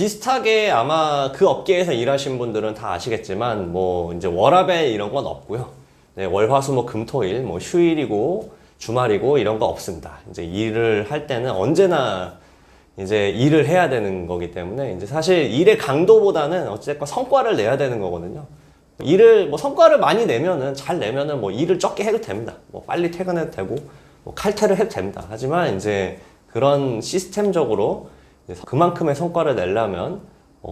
비슷하게 아마 그 업계에서 일하신 분들은 다 아시겠지만 뭐 이제 워라밸 이런 건 없고요. 네, 월, 화, 수, 목, 금, 토, 일, 뭐 휴일이고 주말이고 이런 거 없습니다. 이제 일을 할 때는 언제나 이제 일을 해야 되는 거기 때문에 이제 사실 일의 강도보다는 어쨌든 성과를 내야 되는 거거든요. 일을 뭐 성과를 많이 내면은 잘 내면은 뭐 일을 적게 해도 됩니다. 뭐 빨리 퇴근해도 되고 뭐 칼퇴를 해도 됩니다. 하지만 이제 그런 시스템적으로 그만큼의 성과를 내려면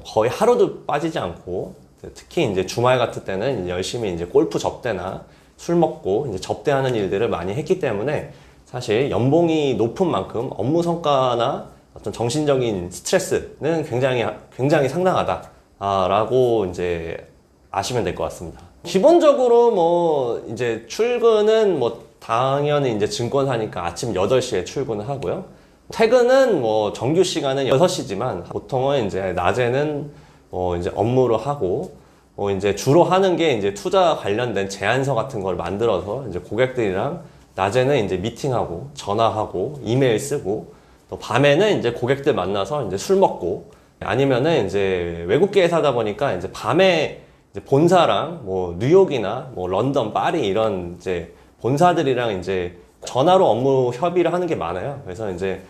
거의 하루도 빠지지 않고 특히 이제 주말 같은 때는 열심히 이제 골프 접대나 술 먹고 이제 접대하는 일들을 많이 했기 때문에 사실 연봉이 높은 만큼 업무 성과나 어떤 정신적인 스트레스는 굉장히 상당하다라고 이제 아시면 될 것 같습니다. 기본적으로 뭐 이제 출근은 뭐 당연히 이제 증권사니까 아침 8시에 출근을 하고요. 퇴근은 뭐 정규 시간은 6시지만 보통은 이제 낮에는 뭐 이제 업무를 하고 뭐 이제 주로 하는 게 이제 투자 관련된 제안서 같은 걸 만들어서 이제 고객들이랑 낮에는 이제 미팅하고 전화하고 이메일 쓰고 또 밤에는 이제 고객들 만나서 이제 술 먹고 아니면은 이제 외국계 회사다 보니까 이제 밤에 이제 본사랑 뭐 뉴욕이나 뭐 런던, 파리 이런 이제 본사들이랑 이제 전화로 업무 협의를 하는 게 많아요. 그래서 이제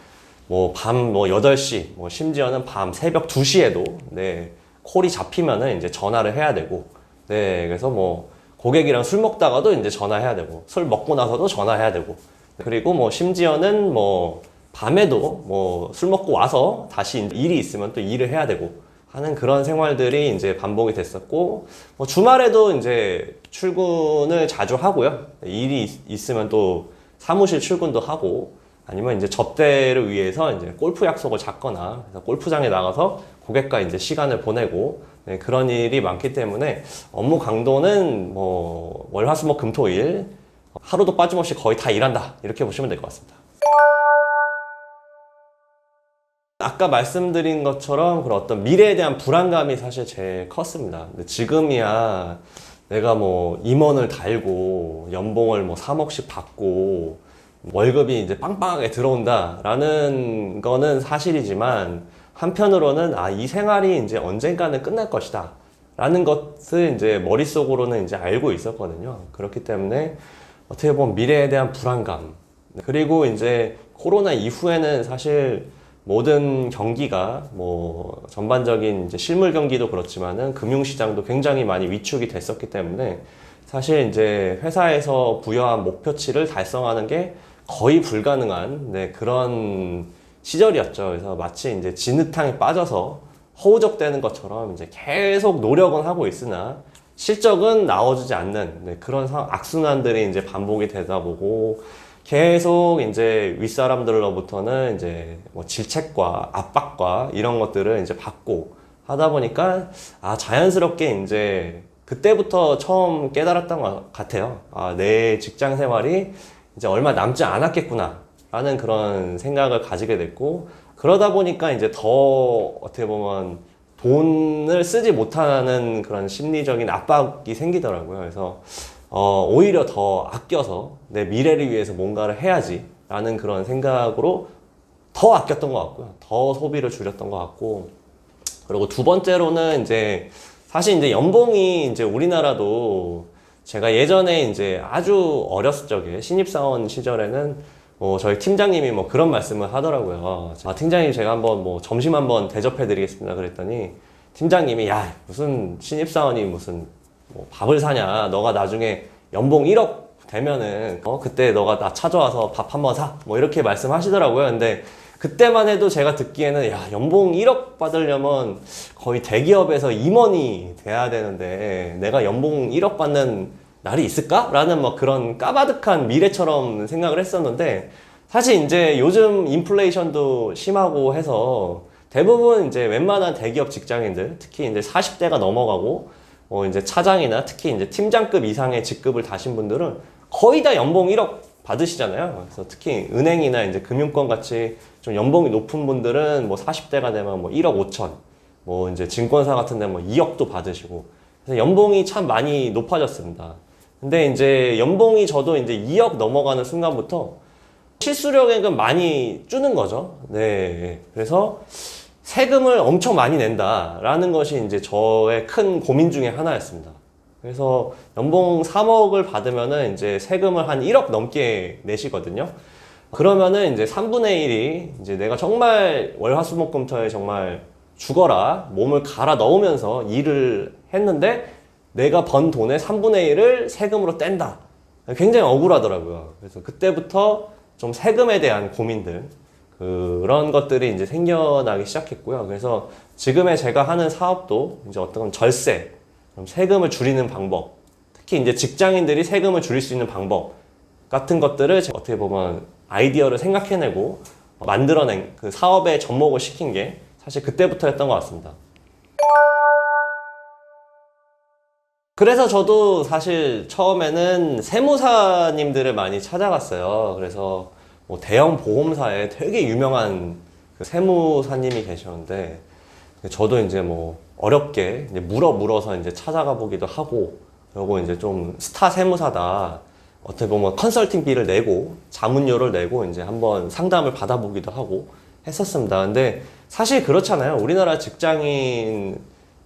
뭐 밤 뭐 8시, 뭐 심지어는 밤 새벽 2시에도 네, 콜이 잡히면은 이제 전화를 해야 되고 네, 그래서 뭐 고객이랑 술 먹다가도 이제 전화해야 되고 술 먹고 나서도 전화해야 되고 그리고 뭐 심지어는 뭐 밤에도 뭐 술 먹고 와서 다시 일이 있으면 또 일을 해야 되고 하는 그런 생활들이 이제 반복이 됐었고 뭐 주말에도 이제 출근을 자주 하고요. 일이 있으면 또 사무실 출근도 하고 아니면 이제 접대를 위해서 이제 골프 약속을 잡거나 그래서 골프장에 나가서 고객과 이제 시간을 보내고 네, 그런 일이 많기 때문에 업무 강도는 뭐 월, 화, 수, 목, 금, 토, 일 하루도 빠짐없이 거의 다 일한다 이렇게 보시면 될 것 같습니다. 아까 말씀드린 것처럼 그런 어떤 미래에 대한 불안감이 사실 제일 컸습니다. 근데 지금이야 내가 뭐 임원을 달고 연봉을 뭐 3억씩 받고 월급이 이제 빵빵하게 들어온다라는 거는 사실이지만 한편으로는 이 생활이 이제 언젠가는 끝날 것이다 라는 것을 이제 머릿속으로는 이제 알고 있었거든요. 그렇기 때문에 어떻게 보면 미래에 대한 불안감 그리고 이제 코로나 이후에는 사실 모든 경기가 뭐 전반적인 이제 실물 경기도 그렇지만은 금융시장도 굉장히 많이 위축이 됐었기 때문에 사실 이제 회사에서 부여한 목표치를 달성하는 게 거의 불가능한 네, 그런 시절이었죠. 그래서 마치 이제 진흙탕에 빠져서 허우적대는 것처럼 이제 계속 노력은 하고 있으나 실적은 나와주지 않는 네, 그런 악순환들이 이제 반복이 되다 보고 계속 이제 윗사람들로부터는 이제 뭐 질책과 압박과 이런 것들을 이제 받고 하다 보니까 자연스럽게 이제 그때부터 처음 깨달았던 것 같아요. 내 직장 생활이 이제 얼마 남지 않았겠구나 라는 그런 생각을 가지게 됐고 그러다 보니까 이제 더 어떻게 보면 돈을 쓰지 못하는 그런 심리적인 압박이 생기더라고요. 그래서 오히려 더 아껴서 내 미래를 위해서 뭔가를 해야지 라는 그런 생각으로 더 아꼈던 것 같고요. 더 소비를 줄였던 것 같고 그리고 두 번째로는 이제 사실 이제 연봉이 이제 우리나라도 제가 예전에 이제 아주 어렸을 적에 신입사원 시절에는 저희 팀장님이 뭐 그런 말씀을 하더라고요. 팀장님 제가 한번 뭐 점심 한번 대접해 드리겠습니다. 그랬더니 팀장님이 야 무슨 신입사원이 무슨 뭐 밥을 사냐 너가 나중에 연봉 1억 되면은 그때 너가 나 찾아와서 밥 한번 사 뭐 이렇게 말씀하시더라고요. 근데 그때만 해도 제가 듣기에는 야 연봉 1억 받으려면 거의 대기업에서 임원이 돼야 되는데 내가 연봉 1억 받는 날이 있을까? 라는 뭐 그런 까마득한 미래처럼 생각을 했었는데 사실 이제 요즘 인플레이션도 심하고 해서 대부분 이제 웬만한 대기업 직장인들 특히 이제 40대가 넘어가고 이제 차장이나 특히 이제 팀장급 이상의 직급을 다신 분들은 거의 다 연봉 1억 받으시잖아요. 그래서 특히 은행이나 이제 금융권 같이 좀 연봉이 높은 분들은 뭐 40대가 되면 뭐 1억 5천, 뭐 이제 증권사 같은 데 뭐 2억도 받으시고, 그래서 연봉이 참 많이 높아졌습니다. 근데 이제 연봉이 저도 이제 2억 넘어가는 순간부터 실수령액은 많이 주는 거죠. 네. 그래서 세금을 엄청 많이 낸다라는 것이 이제 저의 큰 고민 중에 하나였습니다. 그래서 연봉 3억을 받으면은 이제 세금을 한 1억 넘게 내시거든요. 그러면은 이제 3분의 1이 이제 내가 정말 월화수목금토에 정말 죽어라 몸을 갈아 넣으면서 일을 했는데 내가 번 돈의 3분의 1을 세금으로 뗀다. 굉장히 억울하더라고요. 그래서 그때부터 좀 세금에 대한 고민들, 그런 것들이 이제 생겨나기 시작했고요. 그래서 지금의 제가 하는 사업도 이제 어떤 절세, 세금을 줄이는 방법, 특히 이제 직장인들이 세금을 줄일 수 있는 방법 같은 것들을 제가 어떻게 보면 아이디어를 생각해내고 만들어낸 그 사업에 접목을 시킨 게 사실 그때부터였던 것 같습니다. 그래서 저도 사실 처음에는 세무사님들을 많이 찾아갔어요. 그래서 뭐 대형 보험사에 되게 유명한 그 세무사님이 계셨는데 저도 이제 뭐 어렵게 이제 물어서 이제 찾아가 보기도 하고, 그리고 이제 좀 스타 세무사다, 어떻게 보면 컨설팅비를 내고 자문료를 내고 이제 한번 상담을 받아보기도 하고 했었습니다. 근데 사실 그렇잖아요. 우리나라 직장인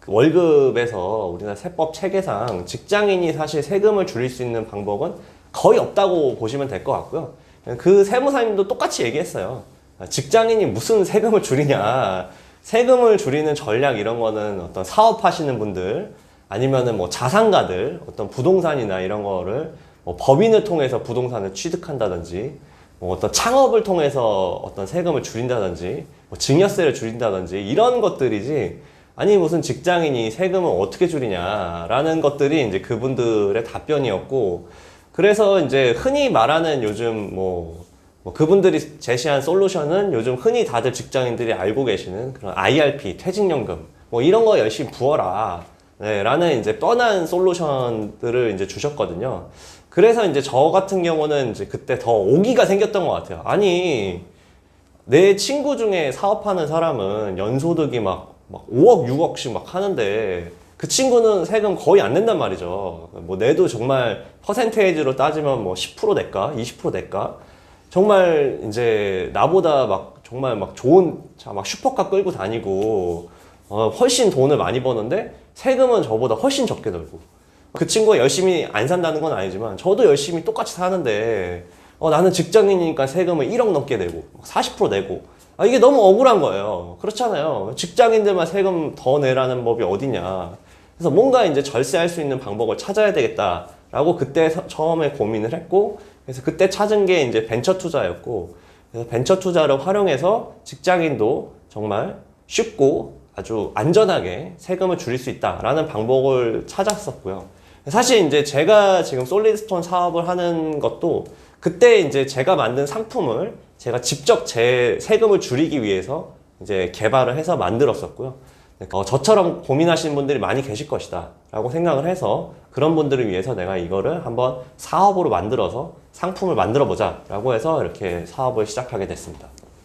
월급에서 우리나라 세법 체계상 직장인이 사실 세금을 줄일 수 있는 방법은 거의 없다고 보시면 될 것 같고요. 그 세무사님도 똑같이 얘기했어요. 직장인이 무슨 세금을 줄이냐. 세금을 줄이는 전략 이런 거는 어떤 사업하시는 분들 아니면은 뭐 자산가들 어떤 부동산이나 이런 거를 뭐 법인을 통해서 부동산을 취득한다든지 뭐 어떤 창업을 통해서 어떤 세금을 줄인다든지 뭐 증여세를 줄인다든지 이런 것들이지, 아니 무슨 직장인이 세금을 어떻게 줄이냐라는 것들이 이제 그분들의 답변이었고, 그래서 이제 흔히 말하는 요즘 뭐 그분들이 제시한 솔루션은 요즘 흔히 다들 직장인들이 알고 계시는 그런 IRP, 퇴직연금 뭐 이런 거 열심히 부어라, 네, 라는 이제 뻔한 솔루션들을 이제 주셨거든요. 그래서 이제 저 같은 경우는 이제 그때 더 오기가 생겼던 것 같아요. 아니, 내 친구 중에 사업하는 사람은 연소득이 막 5억, 6억씩 막 하는데 그 친구는 세금 거의 안 낸단 말이죠. 뭐 내도 정말 퍼센테이지로 따지면 뭐 10% 낼까? 20% 낼까? 정말 이제 나보다 막 정말 막 좋은 차 막 슈퍼카 끌고 다니고 훨씬 돈을 많이 버는데 세금은 저보다 훨씬 적게 들고, 그 친구가 열심히 안 산다는 건 아니지만 저도 열심히 똑같이 사는데 나는 직장인이니까 세금을 1억 넘게 내고 40% 내고, 이게 너무 억울한 거예요. 그렇잖아요. 직장인들만 세금 더 내라는 법이 어디냐. 그래서 뭔가 이제 절세할 수 있는 방법을 찾아야 되겠다라고 그때 처음에 고민을 했고, 그래서 그때 찾은 게 이제 벤처 투자였고, 그래서 벤처 투자를 활용해서 직장인도 정말 쉽고 아주 안전하게 세금을 줄일 수 있다라는 방법을 찾았었고요. 사실 이제 제가 지금 솔리드스톤 사업을 하는 것도 그때 이제 제가 만든 상품을 제가 직접 제 세금을 줄이기 위해서 이제 개발을 해서 만들었었고요. 저처럼 고민하시는 분들이 많이 계실 것이다 라고 생각을 해서 그런 분들을 위해서 내가 이거를 한번 사업으로 만들어서 상품을 만들어 보자 라고 해서 이렇게 사업을 시작하게 됐습니다.